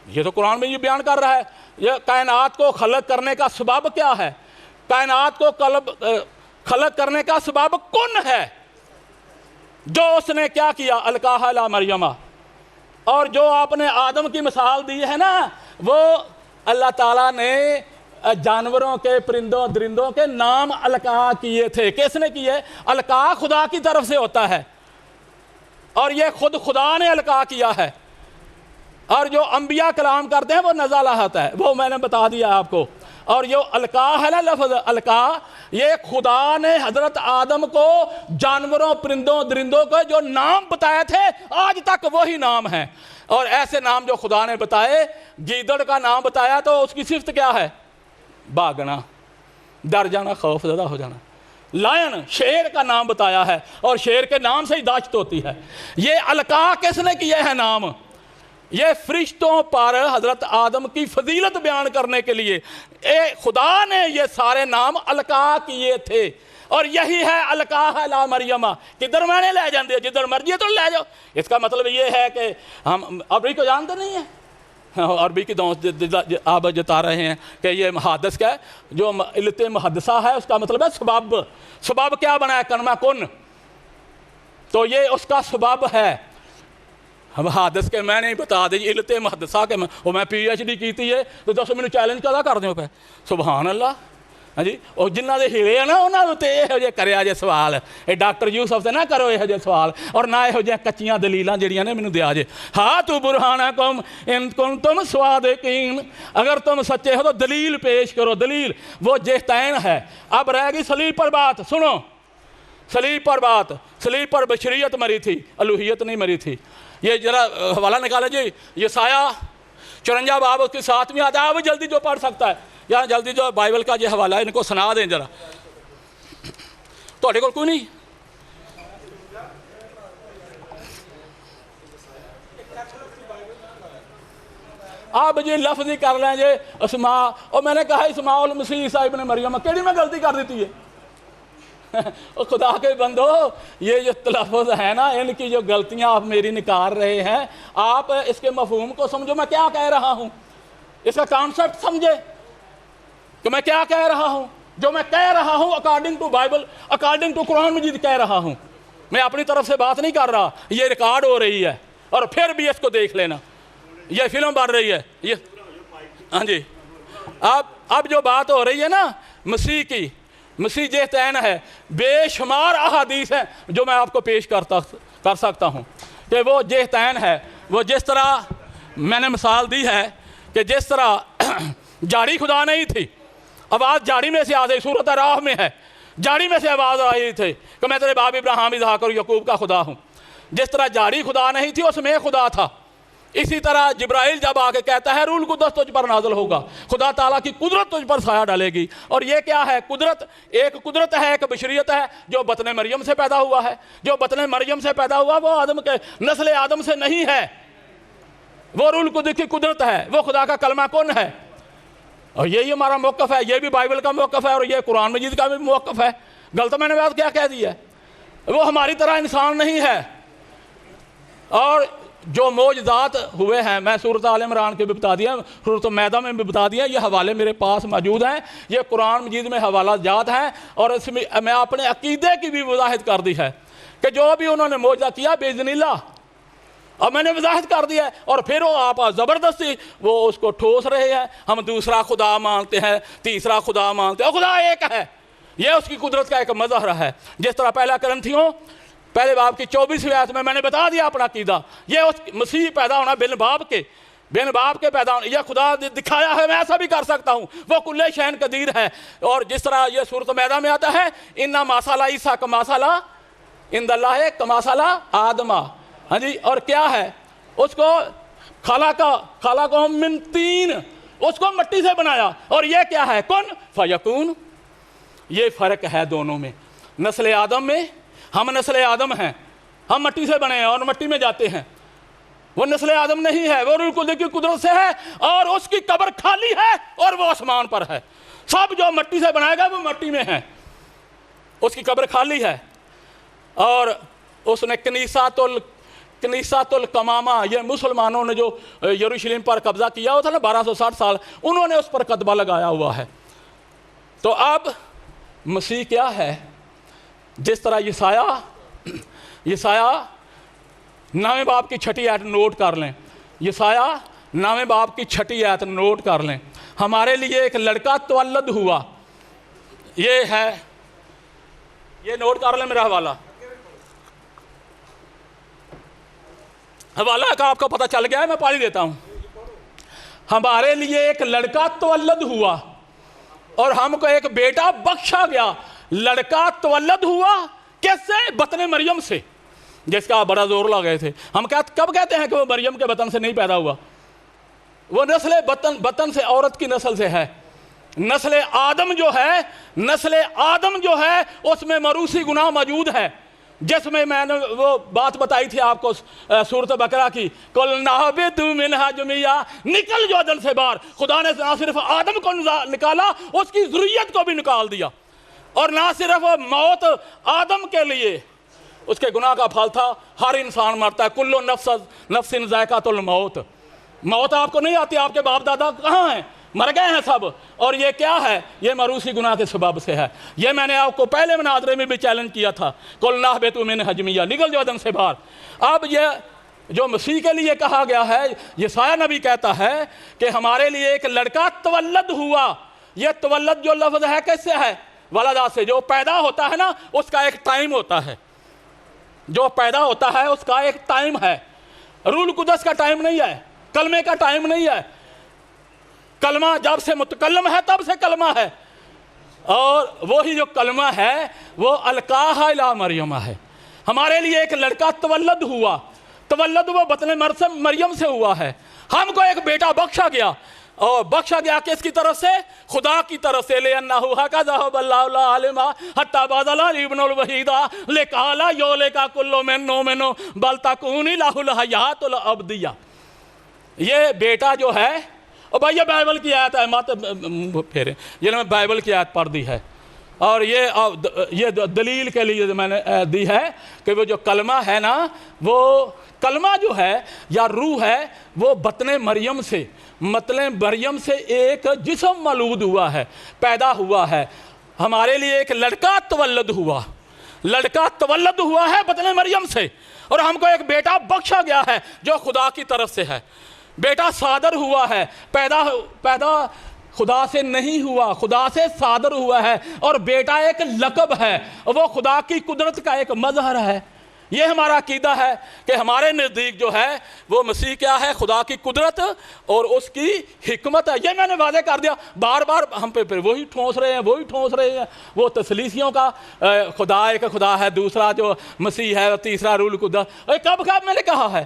یہ تو قرآن میں یہ بیان کر رہا ہے، یہ کائنات کو خلق کرنے کا سبب کیا ہے؟ کائنات کو خلق کرنے کا سبب کن ہے، جو اس نے کیا کیا؟ القاہا الی مریم، اور جو آپ نے آدم کی مثال دی ہے نا، وہ اللہ تعالیٰ نے جانوروں کے، پرندوں درندوں کے نام القاء کیے تھے۔ کس نے کیے؟ القاء خدا کی طرف سے ہوتا ہے، اور یہ خود خدا نے القاء کیا ہے۔ اور جو انبیاء کلام کرتے ہیں وہ نزالہ ہوتا ہے، وہ میں نے بتا دیا آپ کو۔ اور جو القاء ہے نا، لفظ القاء، یہ خدا نے حضرت آدم کو جانوروں، پرندوں درندوں کو جو نام بتائے تھے آج تک وہی نام ہیں۔ اور ایسے نام جو خدا نے بتائے، گیدڑ کا نام بتایا تو اس کی صفت کیا ہے؟ بھاگنا، ڈر جانا، خوف زدہ ہو جانا۔ لائن، شیر کا نام بتایا ہے، اور شیر کے نام سے ہی داشت ہوتی ہے۔ یہ القاء کس نے کیے ہیں نام؟ یہ فرشتوں پر حضرت آدم کی فضیلت بیان کرنے کے لیے خدا نے یہ سارے نام القاء کیے تھے، اور یہی ہے القاہا الی مریم۔ کدھر میں نے لے جاندے، جدھر مرضی تو لے جاؤ۔ اس کا مطلب یہ ہے کہ ہم عربی کو جانتے نہیں ہیں، عربی کی آپ جتا رہے ہیں کہ یہ محادث کا ہے، جو علت محدثہ ہے اس کا مطلب ہے سبب۔ سبب کیا بنا ہے؟ کلمہ کن، تو یہ اس کا سبب ہے۔ ہم حادث کے میں نہیں بتا دی، علت محدثہ کے میں پی ایچ ڈی کیتی ہے تو دس میں چیلنج کدا کر دیں پہ، سبحان اللہ۔ ہاں جی، اور جنہ دے ہلے ہیں نا انہوں نے یہو جہ کریا جے سوال، یہ ڈاکٹر یوسف سے نہ کرو یہو جہ سوال، اور نہ یہو جہ کچیاں دلیلاں جڑیاں نے مینوں دیا جے۔ ہاتھو برہانکم ان کنتم صادقین، اگر تم سچے ہو تو دلیل پیش کرو۔ دلیل وہ جہتین ہے۔ اب رہ گئی صلیب پر بات، سنو صلیب پر بات۔ صلیب پر بشریت مری تھی، الوہیت نہیں مری تھی۔ یہ ذرا حوالہ نکالے جی، یسایہ 54 باب اس کی 7ویں آیت ہے، آپ جلدی جو پڑھ سکتا ہے، یا جلدی جو بائبل کا یہ حوالہ ہے ان کو سنا دیں ذرا۔ تو کوئی نہیں؟ آپ جی لفظ ہی کر لیں جی اسماء، اور میں نے کہا اسماء المسیح عیسیٰ ابن مریم، کیڑی میں غلطی کر دیتی ہے؟ خدا کے بندو، یہ جو تلفظ ہے نا، ان کی جو غلطیاں آپ میری نکال رہے ہیں، آپ اس کے مفہوم کو سمجھو میں کیا کہہ رہا ہوں، اس کا کانسیپٹ سمجھے کہ میں کیا کہہ رہا ہوں۔ جو میں کہہ رہا ہوں according to Bible, according to قرآن مجید کہہ رہا ہوں، میں اپنی طرف سے بات نہیں کر رہا۔ یہ ریکارڈ ہو رہی ہے، اور پھر بھی اس کو دیکھ لینا، یہ فلم بن رہی ہے یہ۔ ہاں جی، اب جو بات ہو رہی ہے نا مسیح کی، مسیح جہتین ہے، بے شمار احادیث ہیں جو میں آپ کو پیش کر سکتا ہوں کہ وہ جہتین ہے۔ وہ جس طرح میں نے مثال دی ہے کہ جس طرح جاڑی خدا نہیں تھی، آواز جاڑی میں سے آ گئی، صورت راہ میں ہے، جاڑی میں سے آواز آئی تھی کہ میں تیرے باپ ابراہیم، اسحاق اور یعقوب کا خدا ہوں۔ جس طرح جاڑی خدا نہیں تھی، اس میں خدا تھا۔ اسی طرح جبرائیل جب آ کے کہتا ہے روح القدس تجھ پر نازل ہوگا، خدا تعالیٰ کی قدرت تجھ پر سایہ ڈالے گی۔ اور یہ کیا ہے؟ قدرت، ایک قدرت ہے، ایک بشریت ہے، جو بطن مریم سے پیدا ہوا ہے۔ جو بطن مریم سے پیدا ہوا وہ آدم کے نسل آدم سے نہیں ہے، وہ روح القدس کی قدرت ہے، وہ خدا کا کلمہ کن ہے۔ اور یہی ہمارا موقف ہے، یہ بھی بائبل کا موقف ہے، اور یہ قرآن مجید کا بھی موقف ہے۔ غلط میں نے بات کیا کہہ دی ہے؟ وہ ہماری طرح انسان نہیں ہے۔ اور جو معجزات ہوئے ہیں، میں سورۃ آل عمران کے بھی بتا دیا، سورۃ میدہ میں بھی بتا دیا، یہ حوالے میرے پاس موجود ہیں، یہ قرآن مجید میں حوالہ جات ہیں، اور اس میں میں اپنے عقیدے کی بھی وضاحت کر دی ہے کہ جو بھی انہوں نے معجزہ کیا باذن اللہ، اور میں نے وضاحت کر دیا ہے۔ اور پھر وہ آپ زبردستی وہ اس کو ٹھوس رہے ہیں، ہم دوسرا خدا مانتے ہیں، تیسرا خدا مانتے ہیں، اور خدا ایک ہے۔ یہ اس کی قدرت کا ایک مظہر ہے۔ جس طرح پہلا کرنتھیوں پہلے باب کی 24ویں آیت میں نے بتا دیا اپنا عقیدہ، یہ اس مسیح پیدا ہونا بن باپ کے پیدا ہونا، یہ خدا دکھایا ہے، میں ایسا بھی کر سکتا ہوں، وہ کل شین قدیر ہے۔ اور جس طرح یہ سورۃ میدہ میں آتا ہے، اِنَّ مَثَلَ عِیسیٰ کَمَثَلِ عِندَ اللہِ کَمَثَلِ آدَمَ۔ ہاں جی، اور کیا ہے؟ اس کو خلقہ من طین، اس کو مٹی سے بنایا، اور یہ کیا ہے؟ کن فیکون۔ یہ فرق ہے دونوں میں، نسل آدم میں، ہم نسل آدم ہیں، ہم مٹی سے بنے ہیں اور مٹی میں جاتے ہیں. وہ نسل آدم نہیں ہے, وہ روح القدس کی قدرت سے ہے, اور اس کی قبر خالی ہے اور وہ آسمان پر ہے. سب جو مٹی سے بنائے گا وہ مٹی میں ہے, اس کی قبر خالی ہے. اور اس نے کنیسات القمامہ, یہ مسلمانوں نے جو یروشلم پر قبضہ کیا ہوا تھا نا 1260 سال, انہوں نے اس پر قدبہ لگایا ہوا ہے. تو اب مسیح کیا ہے؟ جس طرح یسایہ 9 باب کی 6 آیت نوٹ کر لیں. یسایہ 9 باب کی 6 آیت نوٹ کر لیں. ہمارے لیے ایک لڑکا تولد ہوا. یہ ہے, یہ نوٹ کر لیں میرا حوالہ کا آپ کو پتہ چل گیا ہے, میں پڑھ دیتا ہوں. ہمارے لیے ایک لڑکا تولد ہوا اور ہم کو ایک بیٹا بخشا گیا. لڑکا تولد ہوا کس سے؟ بطن مریم سے, جس کا بڑا زور لگائے تھے. ہم کب کہتے ہیں کہ وہ مریم کے بطن سے نہیں پیدا ہوا؟ وہ نسل بطن سے, عورت کی نسل سے ہے. نسل آدم جو ہے اس میں موروثی گناہ موجود ہے, جس میں نے وہ بات بتائی تھی آپ کو سورۃ بقرہ کی, قُلْنَا اهْبِطُوا مِنْهَا جَمِيعًا, نکل جو عدن سے باہر. خدا نے نہ صرف آدم کو نکالا, اس کی ذریت کو بھی نکال دیا. اور نہ صرف موت آدم کے لیے, اس کے گناہ کا پھل تھا, ہر انسان مرتا ہے. کل نفس ذائقۃ الموت. موت آپ کو نہیں آتی, آپ کے باپ دادا کہاں ہیں؟ مر گئے ہیں سب. اور یہ کیا ہے؟ یہ موروثی گناہ کے سبب سے ہے. یہ میں نے آپ کو پہلے مناظرے میں بھی چیلنج کیا تھا, قُلْنَا اهْبِطُوا مِنْهَا جَمِيعًا, نکل جو عدن سے باہر. اب یہ جو مسیح کے لیے کہا گیا ہے, یسایہ نبی کہتا ہے کہ ہمارے لیے ایک لڑکا تولد ہوا. یہ تولد جو لفظ ہے کس سے ہے؟ ولدہ سے. جو پیدا ہوتا ہے نا, اس کا ایک ٹائم ہوتا ہے. جو پیدا ہوتا ہے اس کا ایک ٹائم ہے. روح القدس کا ٹائم نہیں ہے, کلمے کا ٹائم نہیں ہے. کلمہ جب سے متکلم ہے تب سے کلمہ ہے, اور وہی جو کلمہ ہے وہ القاہ الی مریم ہے. ہمارے لیے ایک لڑکا تولد ہوا. تولد وہ بطن مریم سے ہوا ہے. ہم کو ایک بیٹا بخشا گیا, اور بخشا گیا کس کی طرف سے؟ خدا کی طرف سے. لِأَنَّهُ هَكَذَا اللَّهُ الْعَالِمَ حَتَّى بَعْدَ الْإِبْنُ الْوَحِيدَ لِقَالَ يُولِكَ كُلُّ مِنْ نُؤْمِنُ بَلْ تَكُونِ لَهُ الْحَيَاةُ الْأَبَدِيَّةُ. یہ بیٹا جو ہے, اور بھائی یہ بائبل کی آیت ہے, مات پھیرے, یہ میں بائبل کی آیت پڑھ دی ہے, اور یہ دلیل کے لیے میں نے دی ہے کہ وہ جو کلمہ ہے نا, وہ کلمہ جو ہے یا روح ہے, وہ بطن مریم سے, مطلب مریم سے ایک جسم مولود ہوا ہے, پیدا ہوا ہے. ہمارے لیے ایک لڑکا تولد ہوا. لڑکا تولد ہوا ہے بطن مریم سے, اور ہم کو ایک بیٹا بخشا گیا ہے جو خدا کی طرف سے ہے. بیٹا صادر ہوا ہے, پیدا خدا سے نہیں ہوا, خدا سے صادر ہوا ہے. اور بیٹا ایک لقب ہے, وہ خدا کی قدرت کا ایک مظہر ہے. یہ ہمارا عقیدہ ہے کہ ہمارے نزدیک جو ہے وہ مسیح کیا ہے؟ خدا کی قدرت اور اس کی حکمت ہے. یہ میں نے واضح کر دیا. بار بار ہم پہ وہی ٹھونس رہے ہیں. وہ تثلیثیوں کا خدا ایک خدا ہے, دوسرا جو مسیح ہے, تیسرا روح القدس. کب میں نے کہا ہے؟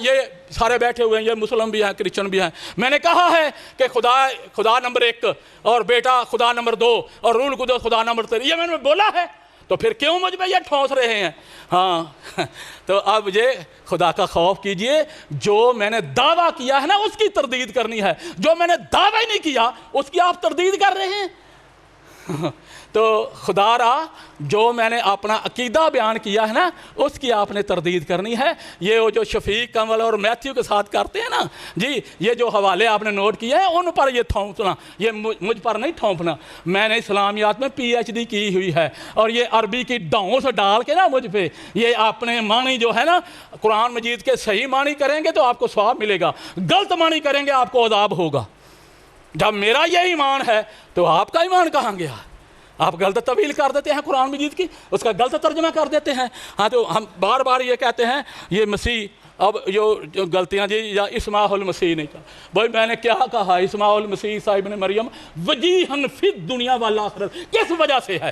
یہ سارے بیٹھے ہوئے ہیں, یہ مسلم بھی ہیں, کرسچن بھی ہیں. میں نے کہا ہے کہ خدا نمبر 1, اور بیٹا خدا نمبر 2, اور روح القدس خدا نمبر 3. یہ میں نے بولا ہے, تو پھر کیوں مجھ پہ یہ ٹھونس رہے ہیں؟ ہاں, تو اب یہ خدا کا خوف کیجئے. جو میں نے دعویٰ کیا ہے نا, اس کی تردید کرنی ہے. جو میں نے دعویٰ ہی نہیں کیا, اس کی آپ تردید کر رہے ہیں. تو خدا را جو میں نے اپنا عقیدہ بیان کیا ہے نا, اس کی آپ نے تردید کرنی ہے. یہ وہ جو شفیق, کمل اور میتھیو کے ساتھ کرتے ہیں نا جی, یہ جو حوالے آپ نے نوٹ کیے ہیں, ان پر یہ تھوپنا, یہ مجھ پر نہیں تھوپنا. میں نے اسلامیات میں PhD کی ہوئی ہے, اور یہ عربی کی ڈاؤں سے ڈال کے نا مجھ پہ یہ اپنے معنی جو ہے نا, قرآن مجید کے صحیح معنی کریں گے تو آپ کو ثواب ملے گا, غلط معنی کریں گے آپ کو عذاب ہوگا. جب میرا یہ ایمان ہے تو آپ کا ایمان کہاں گیا؟ آپ غلط طویل کر دیتے ہیں قرآن مجید کی, اس کا غلط ترجمہ کر دیتے ہیں. ہاں, تو ہم بار بار یہ کہتے ہیں یہ مسیح, اب جو غلطیاں جی, یا اسماء المسیح نہیں کہا. بھائی میں نے کیا کہا؟ اسماء المسیح عیسیٰ ابن مریم وجیہن فی الدنیا والآخرت. کس وجہ سے ہے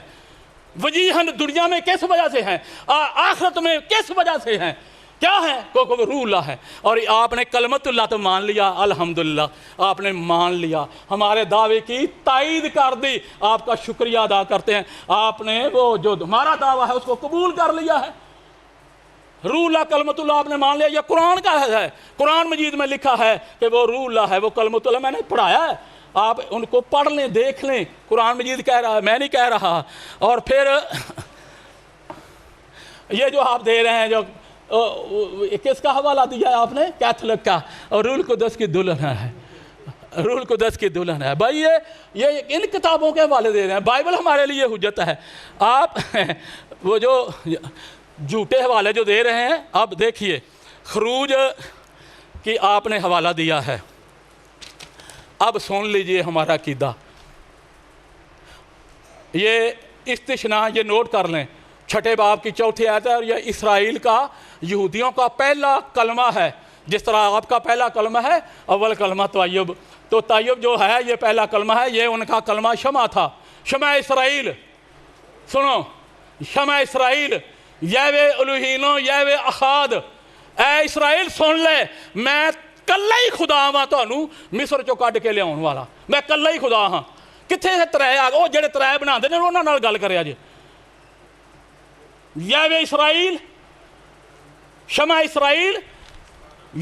وجیہن؟ دنیا میں کس وجہ سے ہیں؟ آخرت میں کس وجہ سے ہیں؟ کیا ہے؟ کوئی روح اللہ ہے. اور آپ نے کلمت اللہ تو مان لیا, الحمدللہ آپ نے مان لیا, ہمارے دعوے کی تائید کر دی. آپ کا شکریہ ادا کرتے ہیں. آپ نے وہ جو ہمارا دعویٰ ہے اس کو قبول کر لیا ہے. روح اللہ کلمت اللہ آپ نے مان لیا، یہ قرآن کا ہے، قرآن مجید میں لکھا ہے کہ وہ روح اللہ ہے، وہ کلمت اللہ، میں نے پڑھایا ہے، آپ ان کو پڑھ لیں دیکھ لیں، قرآن مجید کہہ رہا ہے، میں نہیں کہہ رہا۔ اور پھر یہ جو آپ دے رہے ہیں، جو کس کا حوالہ دیا ہے آپ نے؟ کیتھولک کا، اور روح القدس کی دلہن ہے، روح القدس کی دلہن ہے۔ بھائی یہ ان کتابوں کے حوالے دے رہے ہیں، بائبل ہمارے لیے حجت ہے۔ آپ وہ جو جھوٹے حوالے جو دے رہے ہیں، اب دیکھیے خروج کی آپ نے حوالہ دیا ہے، اب سن لیجئے ہمارا عقیدہ۔ یہ استثناء یہ نوٹ کر لیں، 6 باب کی 4 آیت ہے، اور یہ اسرائیل کا، یہودیوں کا پہلا کلمہ ہے، جس طرح آپ کا پہلا کلمہ ہے اول کلمہ طیب، تو طیب جو ہے یہ پہلا کلمہ ہے، یہ ان کا کلمہ شمع تھا، شمع اسرائیل۔ سنو، شمع اسرائیل، یہوے الوہینو یہوے احد، اے اسرائیل سن لے، میں کلہ ہی خدا ہاں تانوں مصر چوں کڈ کے لیاؤن والا، میں کلہ ہی خدا ہاں۔ کتھے سے ترے آ گئے؟ وہ جڑے ترے بناندے نے انہاں نال گل کریا جی۔ یہوے اسرائیل، شمع اسرائیل،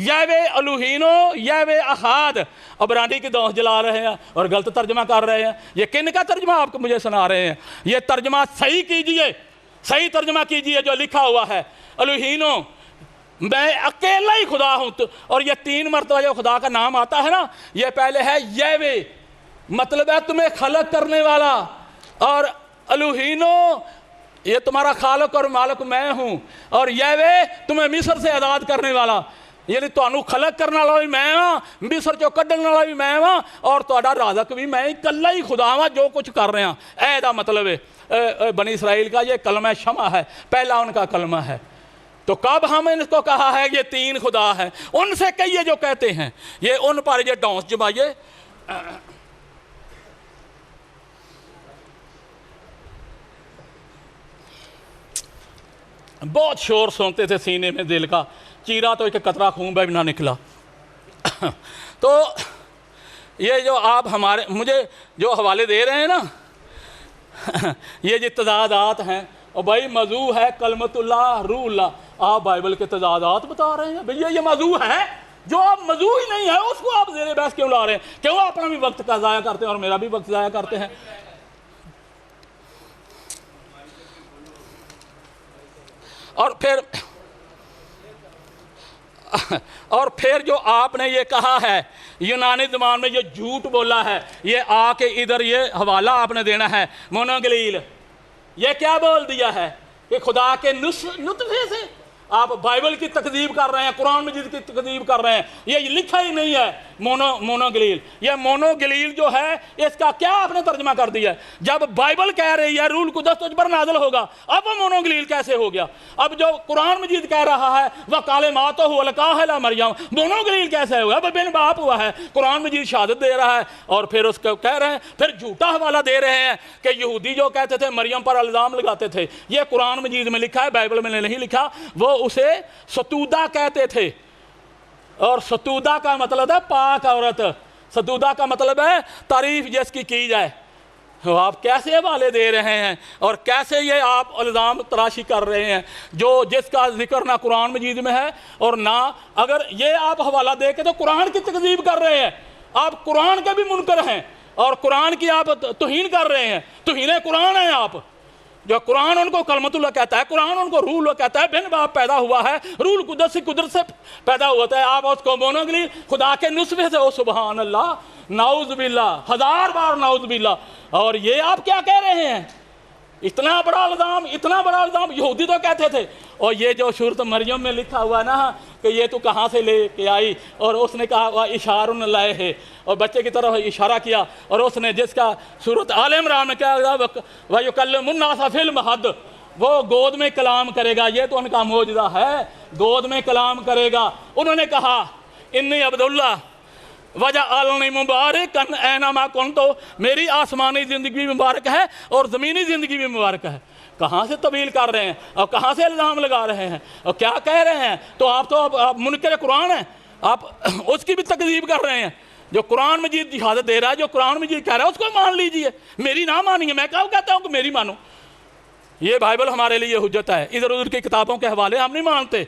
یہوے الوہینو یہوے احد۔ عبرانی کی دوست جلا رہے ہیں اور غلط ترجمہ کر رہے ہیں۔ یہ کن کا ترجمہ آپ کو مجھے سنا رہے ہیں؟ یہ ترجمہ صحیح کیجئے، صحیح ترجمہ کیجئے جو لکھا ہوا ہے، الوہینو، میں اکیلا ہی خدا ہوں۔ اور یہ 3 مرتبہ جو خدا کا نام آتا ہے نا، یہ پہلے ہے یہوے، مطلب ہے تمہیں خلق کرنے والا، اور الوہینو یہ تمہارا خالق اور مالک میں ہوں، اور یہوے تمہیں مصر سے آزاد کرنے والا، یعنی تانوں خلق کرنے والا بھی میں ہاں، مصر چوں کڈن والا بھی میں ہاں، اور تہاڈا رازق بھی میں، کلہ ہی خدا ہاں جو کچھ کر رہے ہیں۔ اے دا مطلب ہے بنی اسرائیل کا یہ کلمہ شمع ہے، پہلا ان کا کلمہ ہے۔ تو کب ہم ان کو کہا ہے یہ 3 خدا ہے؟ ان سے کہیے جو کہتے ہیں، یہ ان پر یہ ڈونس جمائیے۔ بہت شور سنتے تھے سینے میں دل کا، چیرا تو ایک قطرہ خون بھی نہ نکلا۔ تو یہ جو آپ مجھے جو حوالے دے رہے ہیں نا، یہ جو تضادات ہیں، اور بھائی موضوع ہے کلمت اللہ روح اللہ، آپ بائبل کے تضادات بتا رہے ہیں؟ بھئی یہ موضوع ہے، جو آپ موضوع ہی نہیں ہے اس کو آپ زیر بحث کیوں لا رہے ہیں؟ کیوں اپنا بھی وقت کا ضائع کرتے ہیں اور میرا بھی وقت ضائع کرتے ہیں؟ اور پھر جو آپ نے یہ کہا ہے یونانی زبان میں، یہ جھوٹ بولا ہے، یہ آ کے ادھر یہ حوالہ آپ نے دینا ہے مونوگلیل، یہ کیا بول دیا ہے کہ خدا کے نطفے سے آپ بائبل کی تکذیب کر رہے ہیں، قرآن مجید کی تکذیب کر رہے ہیں، یہ لکھا ہی نہیں ہے مونوگلیل۔ یہ مونوگلیل جو ہے اس کا کیا آپ نے ترجمہ کر دیا ہے؟ جب بائبل کہہ رہی ہے روح القدس تجھ پر نازل ہوگا، اب وہ مونوگلیل کیسے ہو گیا؟ اب جو قرآن مجید کہہ رہا ہے وَقَالِمَاتُهُ وَلَقَاهَ مَرْيَمَ، مونوگلیل کیسے ہوا؟ اب بن باپ ہوا ہے، قرآن مجید شہادت دے رہا ہے، اور پھر اس کو کہہ رہے ہیں، پھر جھوٹا حوالہ دے رہے ہیں کہ یہودی جو کہتے تھے مریم پر الزام لگاتے تھے، یہ قرآن مجید میں لکھا ہے، بائبل میں نہیں لکھا، وہ اسے ستودہ کہتے تھے، اور ستودہ کا مطلب ہے پاک عورت، ستودہ کا مطلب ہے تعریف جس کی جائے۔ آپ کیسے حوالے دے رہے ہیں اور کیسے یہ آپ الزام تراشی کر رہے ہیں جس کا ذکر نہ قرآن مجید میں ہے اور نہ، اگر یہ آپ حوالہ دے کے تو قرآن کی تکذیب کر رہے ہیں، آپ قرآن کے بھی منکر ہیں اور قرآن کی آپ توہین کر رہے ہیں، توہین قرآن ہیں آپ۔ جو قرآن ان کو کلمت اللہ کہتا ہے، قرآن ان کو روح اللہ کہتا ہے، بن باپ پیدا ہوا ہے، روح القدس کی قدرت سے پیدا ہوتا ہے، آپ اس کو مونوگلیل خدا کے نسبے سے، او سبحان اللہ، نعوذ باللہ، 1000 بار نعوذ باللہ۔ اور یہ آپ کیا کہہ رہے ہیں؟ اتنا بڑا الزام، اتنا بڑا الزام یہودی تو کہتے تھے۔ اور یہ جو سورۃ مریم میں لکھا ہوا نا کہ یہ تو کہاں سے لے کے آئی، اور اس نے کہا اشار لائے ہے، اور بچے کی طرف اشارہ کیا، اور اس نے جس کا سورۃ آل عمران میں کیا وَيُكَلِّمُ النَّاسَ فِي الْمَهْدِ، وہ گود میں کلام کرے گا، یہ تو ان کا معجزہ ہے، گود میں کلام کرے گا۔ انہوں نے کہا انی عبداللہ وَجَعَلْنِي مُبَارَكًا أَيْنَمَا كُنتُ، میری آسمانی زندگی بھی مبارک ہے اور زمینی زندگی بھی مبارک ہے۔ کہاں سے طویل کر رہے ہیں اور کہاں سے الزام لگا رہے ہیں اور کیا کہہ رہے ہیں؟ تو آپ تو منکر قرآن ہیں، آپ اس کی بھی تکذیب کر رہے ہیں۔ جو قرآن مجید شہادت دے رہا ہے، جو قرآن مجید کہہ رہا ہے، اس کو مان لیجئے، میری نہ مانیے۔ میں کہتا ہوں کہ میری مانو، یہ بائبل ہمارے لیے حجت ہے، ادھر ادھر کی کتابوں کے حوالے ہم نہیں مانتے۔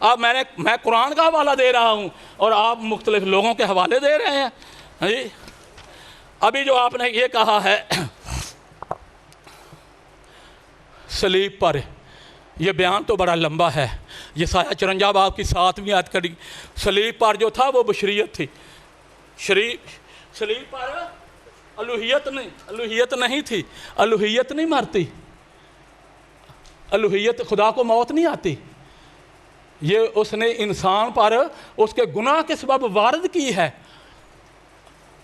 اب میں قرآن کا حوالہ دے رہا ہوں اور آپ مختلف لوگوں کے حوالے دے رہے ہیں جی۔ ابھی جو آپ نے یہ کہا ہے صلیب پر، یہ بیان تو بڑا لمبا ہے، یسایہ 54 باب کی 7ویں آیت کڑی، صلیب پر جو تھا وہ بشریت تھی، صلیب پر الوہیت نہیں تھی، الوہیت نہیں مرتی، الوہیت خدا کو موت نہیں آتی، یہ اس نے انسان پر اس کے گناہ کے سبب وارد کی ہے۔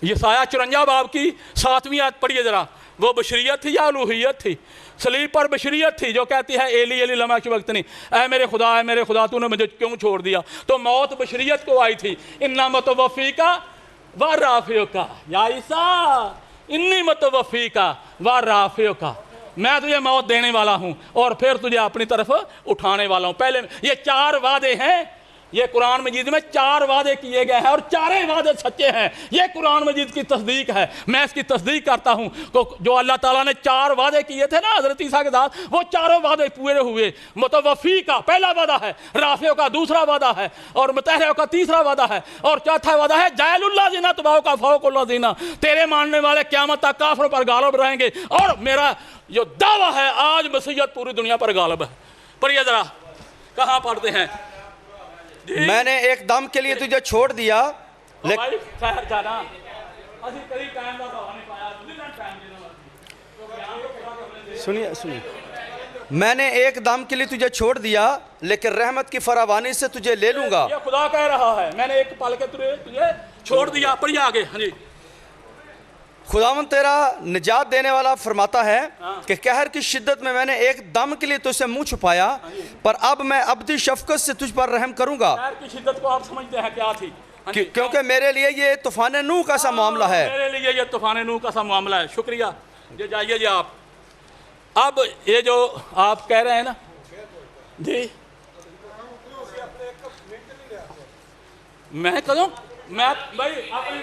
یسایہ 54 باب کی 7ویں آیت پڑھیے ذرا، وہ بشریت تھی یا الوہیت تھی؟ صلیب پر بشریت تھی جو کہتی ہے ایلی ایلی لما شبقتنی، اے میرے خدا تو نے مجھے کیوں چھوڑ دیا؟ تو موت بشریت کو آئی تھی، انا متوفیکا و رافعکا، یا عیسیٰ انی متوفیکا و رافعکا، میں تجھے موت دینے والا ہوں اور پھر تجھے اپنی طرف اٹھانے والا ہوں۔ پہلے یہ 4 وعدے ہیں، یہ قرآن مجید میں 4 وعدے کیے گئے ہیں اور 4 وعدے سچے ہیں، یہ قرآن مجید کی تصدیق ہے، میں اس کی تصدیق کرتا ہوں۔ جو اللہ تعالیٰ نے 4 وعدے کیے تھے نا حضرت عیسیٰ کے ساتھ، وہ 4 وعدے پورے ہوئے۔ متوفی کا پہلا وعدہ ہے، رافع کا دوسرا وعدہ ہے، اور متحرع کا تیسرا وعدہ ہے، اور چوتھا وعدہ ہے جعل اللہ زینہ تباہ کا فوق اللہ زینہ، تیرے ماننے والے قیامت تک کافروں پر غالب رہیں گے، اور میرا جو دعویٰ ہے آج مسیحیت پوری دنیا پر غالب ہے۔ پر یہ ذرا کہاں پڑھتے ہیں؟ میں نے ایک دم کے لیے تجھے چھوڑ دیا، سنیے، میں نے ایک دم کے لیے تجھے چھوڑ دیا لیکن رحمت کی فراوانی سے تجھے لے لوں گا۔ یہ خدا کہہ رہا ہے، میں نے ایک پل کے تجھے چھوڑ دیا۔ پڑھیے آگے۔ ہاں جی، خداوند تیرا نجات دینے والا فرماتا ہے کہ قہر کی شدت میں نے ایک دم کے لیے تجھ سے منہ چھپایا، پر اب میں ابدی شفقت سے تجھ پر رحم کروں گا۔ قہر کی شدت کو آپ سمجھتے ہیں کیا تھی؟ کیونکہ میرے لیے یہ طوفان نوح کا سا معاملہ ہے۔ میرے لیے یہ طوفان نوح کا سا معاملہ ہے۔ شکریہ، یہ جائیے جی۔ آپ اب یہ جو آپ کہہ رہے ہیں نا جی، میں کہوں میں بھائی اپنی